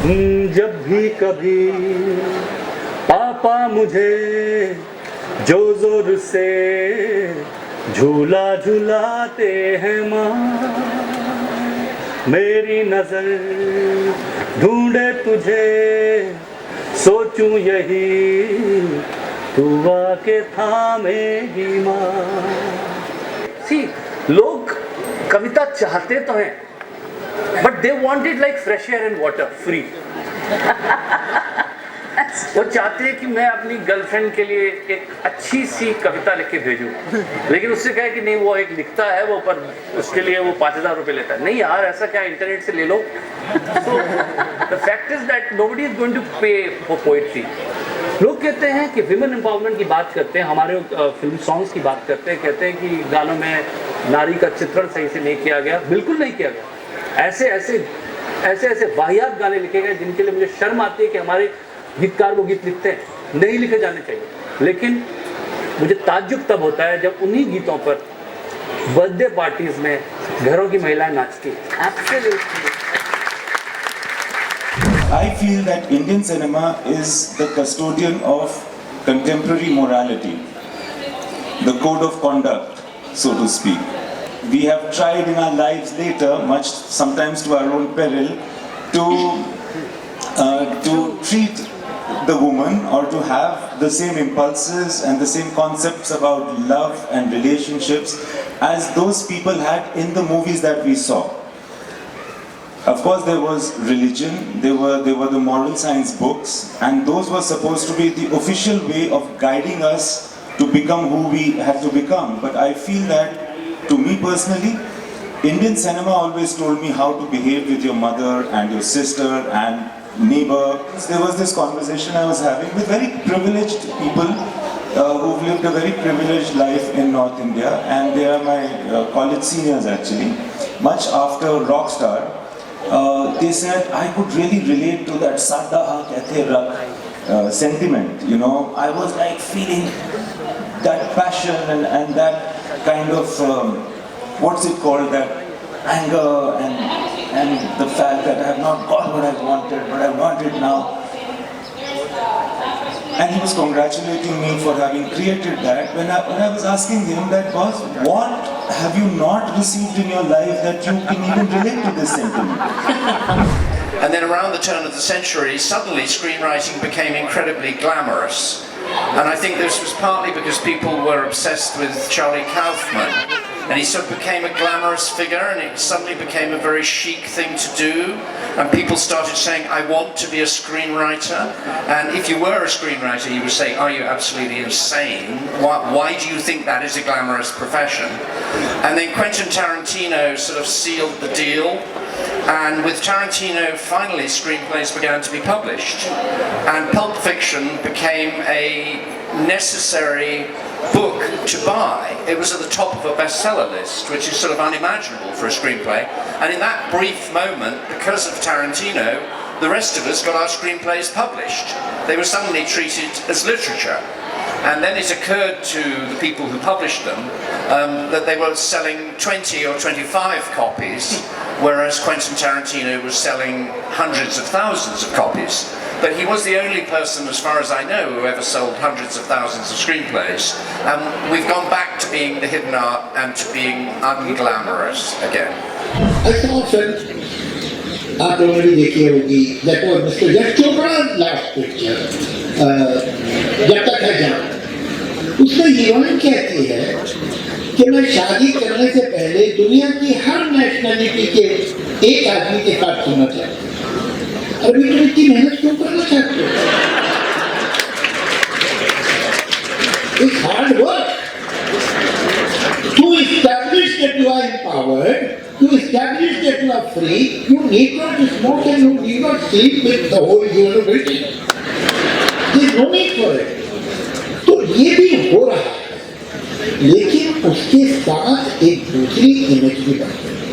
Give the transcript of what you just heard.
जब भी कभी पापा मुझे जो जोर से झूला झुलाते हैं माँ, मेरी नजर ढूंढे तुझे, सोचूं यही तू आके थामेगी माँ। लोग कविता चाहते तो हैं, but they want it like fresh air and water, free. वो चाहते हैं कि मैं अपनी गर्लफ्रेंड के लिए एक अच्छी सी कविता लिख के भेजूं, लेकिन उससे कहे कि नहीं वो एक लिखता है वो, पर उसके लिए वो 5,000 रुपए लेता है। नहीं यार, ऐसा क्या, इंटरनेट से ले लो। The fact is that nobody is going to pay for poetry. लोग कहते हैं कि विमेन एम्पावरमेंट की बात करते हैं, हमारे फिल्म सॉन्ग्स की बात करते हैं, कहते हैं कि गानों में नारी का चित्रण सही से नहीं किया गया। बिल्कुल नहीं किया गया। ऐसे वाहियात गाने लिखे गए जिनके लिए मुझे शर्म आती है कि हमारे गीतकार वो गीत लिखते हैं, नहीं लिखे जाने चाहिए। लेकिन मुझे ताज्जुब तब होता है जब उन्हीं गीतों पर बर्थडे पार्टीज में घरों की महिलाएं नाचती हैं। Absolutely. I feel that Indian cinema is the custodian of contemporary morality, the code of conduct, so to speak. We have tried in our lives later, much sometimes to our own peril, to treat the woman or to have the same impulses and the same concepts about love and relationships as those people had in the movies that we saw. Of course, there was religion, there were the moral science books, and those were supposed to be the official way of guiding us to become who we had to become. But I feel that, to me personally, Indian cinema always told me how to behave with your mother and your sister and neighbor. There was this conversation I was having with very privileged people who've lived a very privileged life in North India, and they are my college seniors actually. Much after Rockstar, they said I could really relate to that Sada Ha Kehte Rakh sentiment. You know, I was like feeling that passion and that kind of what's it called, that anger and the fact that I have not got what I wanted, but I want it now. And he was congratulating me for having created that. When I was asking him that, boss, what have you not received in your life that you can even relate to this sentiment? And then around the turn of the century, suddenly screenwriting became incredibly glamorous. And I think this was partly because people were obsessed with Charlie Kaufman. And he sort of became a glamorous figure, and it suddenly became a very chic thing to do. And people started saying, I want to be a screenwriter. And if you were a screenwriter, you would say, are you absolutely insane? Why do you think that is a glamorous profession? And then Quentin Tarantino sort of sealed the deal. And with Tarantino, finally, screenplays began to be published. And Pulp Fiction became a necessary book to buy. It was at the top of a bestseller list, which is sort of unimaginable for a screenplay. And in that brief moment, because of Tarantino, the rest of us got our screenplays published. They were suddenly treated as literature. And then it occurred to the people who published them that they were selling 20 or 25 copies, whereas Quentin Tarantino was selling hundreds of thousands of copies. But he was the only person, as far as I know, who ever sold hundreds of thousands of screenplays. And we've gone back to being the hidden art and to being unglamorous again. I saw a film, आप लोगों ने देखी होगी, that was Mr. Yash Chopra's last picture, जब तक है जान। उसमें हीरोइन कहती है कि मैं शादी करने से पहले दुनिया की हर नेशनलिटी के एक आदमी के साथ सोना चाहती हूँ। अरे तुम इतनी मेहनत क्यों करना चाहते हो? It's hard work to establish that you are empowered, to establish that you are free. You need not smoke and you need not sleep with the whole university. There is no need for it. तो ये भी हो रहा है, लेकिन उसके साथ एक दूसरी इमेज भी बनती है।